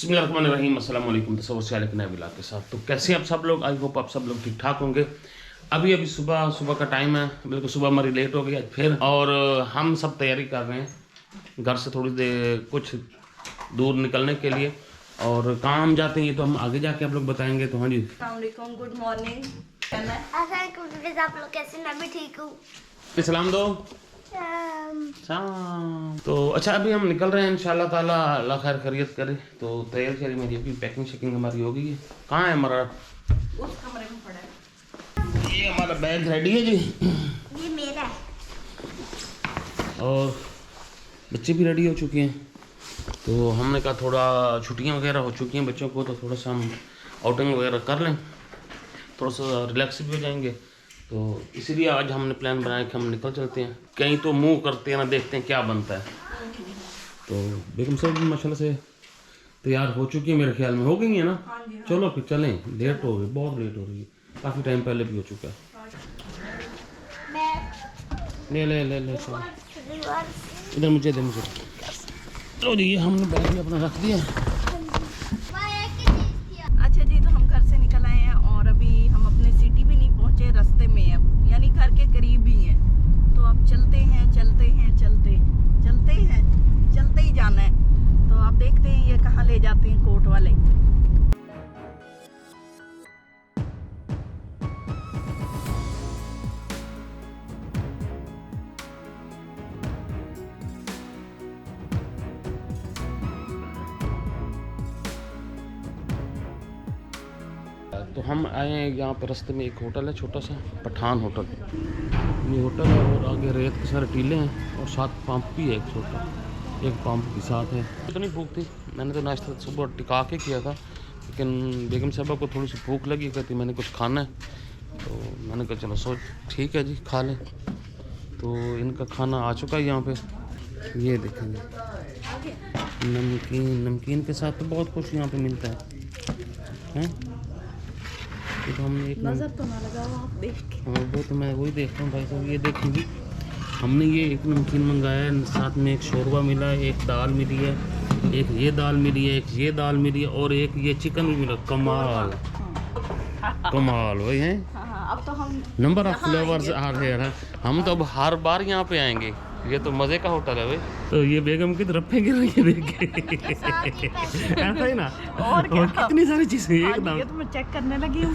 बिस्मिल्लाहिर्रहमानिर्रहीम, अस्सलाम वालेकुम। नए व्लॉग के साथ तो कैसे आप सब लोग, आई होप आप सब लोग ठीक ठाक होंगे। अभी सुबह का टाइम है, बिल्कुल सुबह हमारी लेट हो गई आज फिर, और हम सब तैयारी कर रहे हैं घर से थोड़ी देर कुछ दूर निकलने के लिए, और कहाँ हम जाते हैं ये तो हम आगे जाके आप लोग बताएंगे। तो हाँ जी, गुड मॉर्निंग। आप लोग कैसे? मैं भी ठीक हूँ। सलाम दो। तो अच्छा, अभी हम निकल रहे हैं इंशाल्लाह ताला, अल्लाह खैर खैरियत करे। तो तैयारी मेरी अभी पैकिंग शेकिंग हमारी हो गई है। कहाँ है हमारा? उस कमरे में पड़ा है। ये हमारा बैग रेडी है जी, ये मेरा है। और बच्चे भी रेडी हो चुके हैं। तो हमने कहा थोड़ा छुट्टियां वगैरह हो चुकी हैं बच्चों को, तो थोड़ा सा हम आउटिंग वगैरह कर लें, थोड़ा सा रिलैक्स भी हो जाएंगे। तो इसीलिए आज हमने प्लान बनाया कि हम निकल चलते हैं कहीं, तो मूव करते हैं ना, देखते हैं क्या बनता है। तो बेगम साहब भी माशाल्लाह से तैयार हो चुकी है, मेरे ख्याल में हो गई है ना। हाँ जी, हाँ। चलो फिर चलें, लेट हो गई, बहुत लेट हो रही है, काफ़ी टाइम पहले भी हो चुका है। ले ले ले ले चलो इधर, मुझे दे मुझे। तो जी हमने बैग भी अपना रख दिया। अच्छा जी, तो हम घर से निकल आए हैं और अभी हम अपने सिटी भी नहीं पहुंचे, रास्ते में हैं, यानी घर के करीब ही हैं। तो अब चलते हैं चलते ही जाना है। तो आप देखते हैं ये कहाँ ले जाते हैं कोर्ट वाले। तो हम आए हैं यहाँ पर, रास्ते में एक होटल है छोटा सा, पठान होटल। ये होटल है और आगे रेत के सारे टीले हैं और साथ पंप भी है, एक छोटा, एक पंप के साथ है। इतनी भूख थी, मैंने तो नाश्ता सुबह टिका के किया था, लेकिन बेगम साहबा को थोड़ी सी भूख लगी, कहती मैंने कुछ खाना है। तो मैंने कहा चलो सोच ठीक है जी, खा लें। तो इनका खाना आ चुका है यहाँ पे, ये देखेंगे नमकीन के साथ तो बहुत कुछ यहाँ पे मिलता है। तो हमने एक नजर तो ना लगाओ आप देख के। हाँ, वो तो मैं वही देख रहा हूँ भाई साहब। ये देखिए, हमने ये एक नमकीन मंगाया है, साथ में एक शोरबा मिला है, एक दाल मिली है, एक ये दाल मिली है, एक ये दाल मिली है, और एक ये चिकन भी मिला। कमाल कमाल वही है। अब तो हम नंबर ऑफ फ्लेवर्स आ रहे हैं। हम तो अब हर बार यहाँ पे आएंगे, ये तो मज़े का होटल है भाई। तो ये बेगम की तरफ गिर रही है, देख के ऐसा ही ना, और कितनी सारी चीज़ें एकदम। ये तो मैं चेक करने लगी हूँ।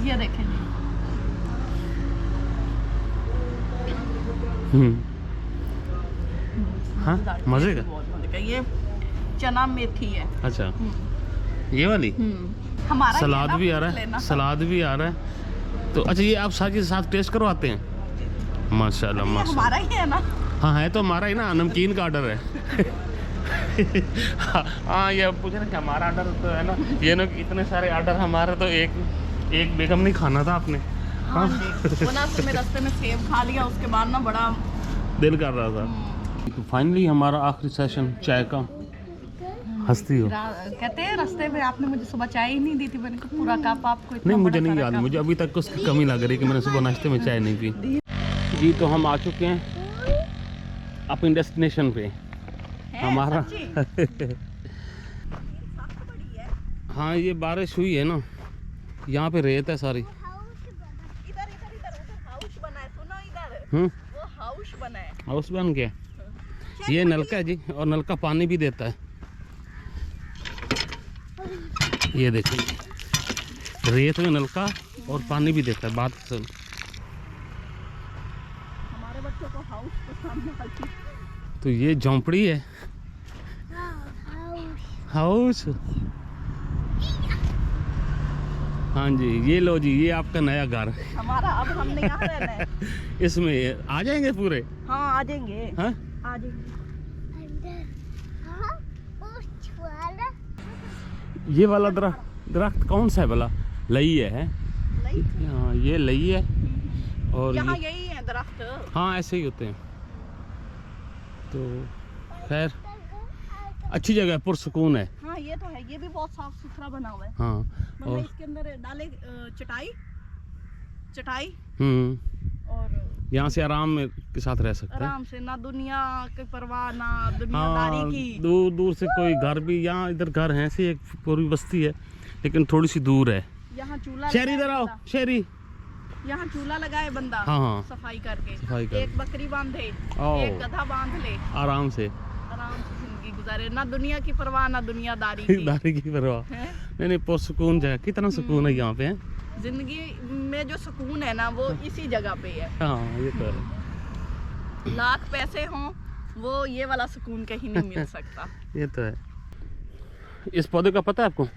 ये देखें। हाँ, मज़े का। ये चना मेथी है। अच्छा, ये वाली हमारा सलाद भी आ रहा है, सलाद भी आ रहा है। तो अच्छा, ये आप साथ साथ टेस्ट करवाते हैं? माशाल्लाह माशाल्लाह, हमारा ही है ना। हाँ है तो हमारा ही ना, नमकीन का ऑर्डर है। हाँ, ये पूछे ना कि हमारा ऑर्डर तो है ना, ये ना इतने सारे ऑर्डर हमारे, तो एक बेगम नहीं खाना था आपने। हाँ वो ना, तो मैं रास्ते में सेब खा लिया, उसके बाद ना बड़ा दिल कर रहा था। तो फाइनली हमारा आखिरी सेशन चाय का। हंसती हो? कहते हैं रास्ते में आपने मुझे सुबह चाय ही नहीं दी थी, मैंने कहा पूरा कप आपको। नहीं, मुझे नहीं याद, मुझे अभी तक उसकी कमी लग रही है कि मैंने सुबह नाश्ते में चाय नहीं पी जी। तो हम आ चुके हैं अपनी डेस्टिनेशन पे हमारा। हाँ, ये बारिश हुई है ना, यहाँ पे रेत है सारी। इधर हाउस बना है, सुनो इधर। वो हाउस बना है। हाउस बन गया। ये नलका है जी, और नलका पानी भी देता है। ये देखिए, रेत में नलका और पानी भी देता है। बात सुन, हमारे बच्चों को हाउस पसंद है। तो ये झोंपड़ी है, हाउस। हाँ जी, ये लो जी, ये आपका नया घर हमारा। अब हमने यहाँ रहना है। इसमें आ जाएंगे पूरे? हाँ आ जाएंगे। हाँ आ जाएंगे। ये वाला दरख्त कौन सा है भला? लई है? हाँ, ये लई है। और यहाँ यही है दरख्त। हाँ, ऐसे ही होते हैं। तो खैर अच्छी जगह है, पुरसुकून है। हाँ ये तो है, ये भी बहुत साफ सुथरा बना हुआ है। हाँ, और इसके अंदर डाले चटाई और यहाँ से आराम में के साथ रह सकते हैं। आराम से, ना दुनिया की परवाह ना दुनियादारी हाँ, की। दूर दूर से कोई घर भी, यहाँ इधर घर है ऐसी एक पूरी बस्ती है लेकिन थोड़ी सी दूर है। यहाँ चूल्हा शहरी इधर आओ, शहरी। यहाँ चूल्हा लगाए बंदा, हाँ सफाई करके, सफाई कर, एक बकरी बांधे, ओ। एक गधा बांध ले, आराम से जिंदगी गुजारे, ना दुनिया की परवाह ना दुनियादारी की। दारी की परवाह हैं? नहीं, बहुत सुकून जगह, कितना सुकून है यहाँ पे है। जिंदगी में जो सुकून है ना वो इसी जगह पे है। हाँ ये तो है। लाख पैसे हों वो ये वाला सुकून कहीं नहीं मिल सकता। ये तो है। इस पौधे का पता है आपको?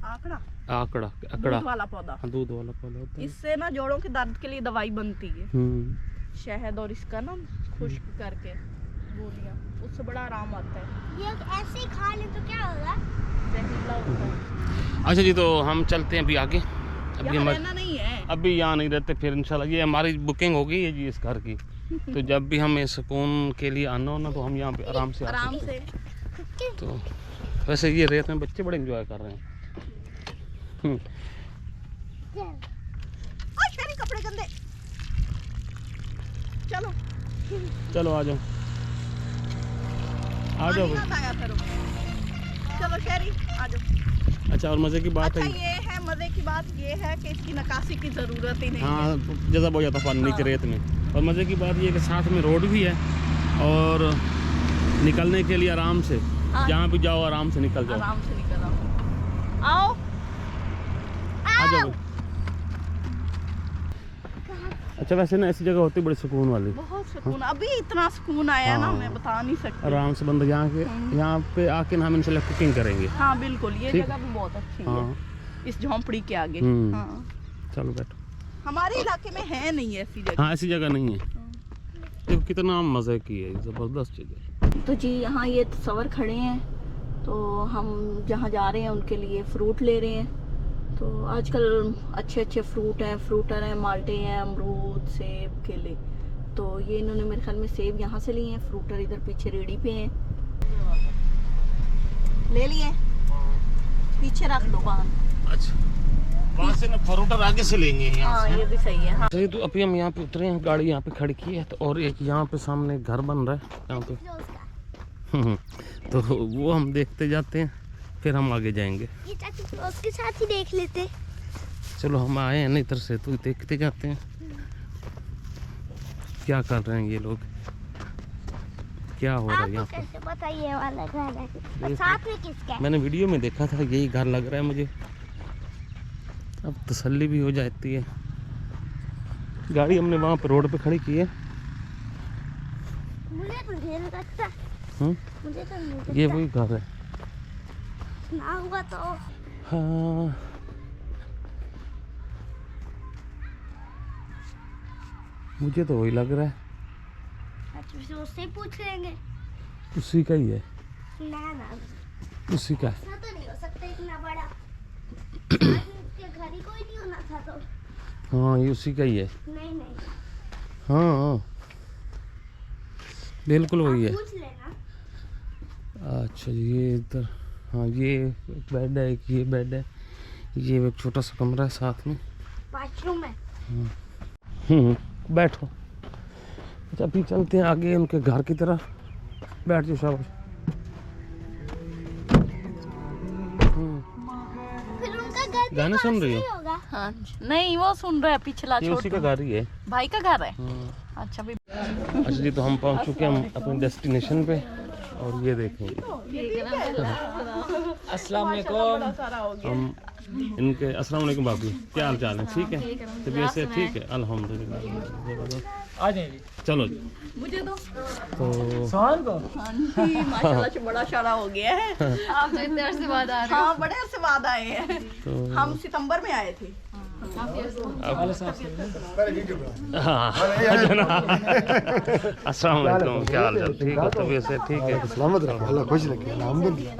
आकड़ा आकड़ा, दूध वाला पौधा, हाँ, दूध वाला पौधा होता है। इससे ना जोड़ों के दर्द के लिए दवाई बनती है। शहद और इसका ना खुश्क करके गोलियां, उससे बड़ा आराम आता है। ये ऐसे ही खा ले तो क्या होगा? जहरीला होता है। अच्छा जी, तो हम चलते हैं अभी आगे। अभी यहाँ हम रहना नहीं है। अभी यहाँ नहीं रहते, फिर इंशाल्लाह ये हमारी बुकिंग हो गई है जी इस घर की। तो जब भी हमें सुकून के लिए आना हो ना तो हम यहाँ पे आराम से आ आराम सकते से। हैं। तो वैसे ये रेत में बच्चे बड़े एंजॉय कर रहे हैं। शहरी कपड़े गंदे। चलो चलो आ जाओ, आ जाओ। पानी मत आया करो। चलो शहरी आ जाओ। अच्छा, और मज़े की बात अच्छा है, ये है मजे की बात ये है कि इसकी नकाशी की जरूरत ही नहीं है। हाँ जैसा हो जाता पानी नीचे हाँ। रेत में। और मज़े की बात ये है कि साथ में रोड भी है और निकलने के लिए आराम से, हाँ। जहाँ भी जाओ आराम से निकल जाओ। आराम से निकल आओ। आओ आ जाओ। अच्छा वैसे ना ऐसी जगह होती बड़ी सुकून वाली, बहुत सुकून। अभी इतना सुकून आया ना हाँ। मैं बता नहीं सकती। आराम से बंदा यहाँ पे आके ना हम इंशाल्लाह कुकिंग करेंगे। हाँ बिल्कुल, ये ठीक। जगह भी बहुत अच्छी हाँ है इस झोंपड़ी के आगे। हम्म। हाँ। चलो बैठो। हमारे इलाके में है नहीं ऐसी जगह। हाँ ऐसी जगह नहीं है। देखो कितना मज़े की है, ज़बरदस्त जगह। तो जी यहाँ ये सवर खड़े हैं, तो हम जहाँ जा रहे हैं उनके लिए फ्रूट ले रहे हैं। तो आजकल अच्छे अच्छे फ्रूट हैं, फ्रूटर हैं, माल्टे हैं, अमरूद, सेब, केले। तो ये इन्होंने मेरे ख्याल में सेब यहाँ से लिए हैं, फ्रूटर इधर पीछे रेडी पे हैं। ले लिए, पीछे रख दो बाहर। अच्छा वहाँ से ना फ्रूटर आगे से लेंगे यहाँ हाँ से। ये भी सही है। हाँ सही। तो अभी हम यहाँ पे उतरे हैं, गाड़ी यहाँ पे खड़ी की है। तो और एक यहाँ पे सामने घर बन रहा है यहाँ पे। तो वो हम देखते जाते हैं, फिर हम आगे जाएंगे। ये चाचू उसके साथ ही देख लेते। चलो हम आए हैं ना इधर से, तो देखते जाते हैं क्या कर रहे हैं ये लोग, क्या हो रहा है आपको यहाँ पे। कैसे पता ये वाला घर है? और ये साथ में किसका है? मैंने वीडियो में देखा था, यही घर लग रहा है मुझे। अब तसल्ली भी हो जाती है। गाड़ी हमने वहाँ पे रोड पे खड़ी की है। मुझे तो नहीं लगता। मुझे तो नहीं लगता। ये वही घर है। ना हुआ तो हाँ मुझे तो वही लग रहा है, चाचू से उससे पूछ लेंगे। उसी का ही है, ना उसी का है। ऐसा तो नहीं हो सकता इतना बड़ा। इसके घर ही कोई नहीं होना था तो। हाँ ये उसी का ही है। नहीं हाँ हाँ बिल्कुल वही है। पूछ लेना। अच्छा ये इधर, हाँ ये एक बेड है, एक ये बेड है, ये एक छोटा सा कमरा है साथ में। वॉशरूम है। बैठो। अच्छा अभी चलते हैं आगे उनके घर की तरफ। बैठ जाओ शाबाश। फिर उनका घर भी गाने सुन रही हो? पास में होगा। हाँ नहीं वो सुन रहा है पिछला ये उसी का छोटा घर ही है। भाई का घर है। अच्छा भी अच्छा जी, तो हम पहुंच चुके हैं अपने डेस्टिनेशन पे। और ये देखें अस्सलाम वालेकुम। सारा हो गया। हम इनके अस्सलाम वालेकुम भाभी, क्या हाल चाल है? ठीक है, तबीयत से ठीक है? अल्हम्दुलिल्लाह। आ जाइए। चलो जी, मुझे दो। तो सवाल को हाँ जी माशाल्लाह से बड़ा सारा हो गया है। आप तो इतने अरसे बाद आ रहे हाँ बड़े अरसे बाद आए हैं। तो हम सितंबर में आए थे। हाँ अस्सलाम वालेकुम, क्या हाल चाल? ठीक है, तबीयत से ठीक है? सलामत रहो, अल्लाह खुश रखे, अल्हम्दुलिल्लाह।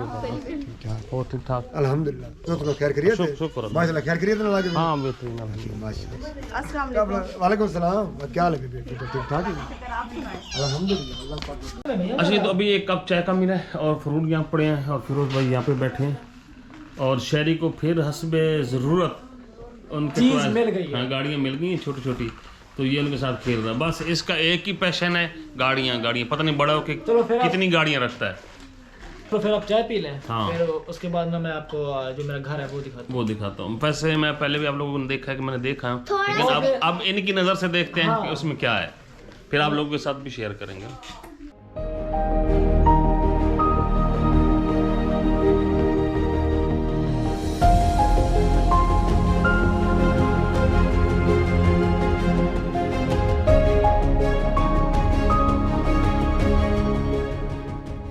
हो ठीक ठाक? अल्हम्दुलिल्लाह। तो खैर करिए थे? शुक्र अल्लाह। माशाल्लाह खैर करिए थे ना लाके? हाँ बेहतरीन अल्हम्दुलिल्लाह। माशाल्लाह। अस्सलाम क्या वालेकुम। बोला? वालेकुम सलाम। क्या हाल है बेबी? ठीक ठाक है? अल्हम्दुलिल्लाह, अल्लाह पाक। अच्छा तो अभी एक कप चाय का मिला है और फ्रूट यहाँ पड़े हैं और फिरोज भाई यहाँ पे बैठे हैं। और शहरी को फिर हस्बे ज़रूरत उनके चीज़ पास- मिल गई है। हाँ गाड़ियाँ मिल गई हैं छोटी छोटी। तो तो ये उनके साथ खेल रहा है। बस इसका एक ही पैशन है, गाड़ियाँ। पता नहीं बड़ा होके चलो फिर कितनी गाड़ियाँ रखता है। तो फिर आप चाय पी लें। हाँ। फिर उसके बाद में मैं आपको जो मेरा घर है वो दिखाता हूँ। वैसे मैं पहले भी आप लोगों ने देखा है कि मैंने देखा है, थोड़ा लेकिन अब इनकी नज़र से देखते हैं हाँ। कि उसमें क्या है, फिर आप लोगों के साथ भी शेयर करेंगे।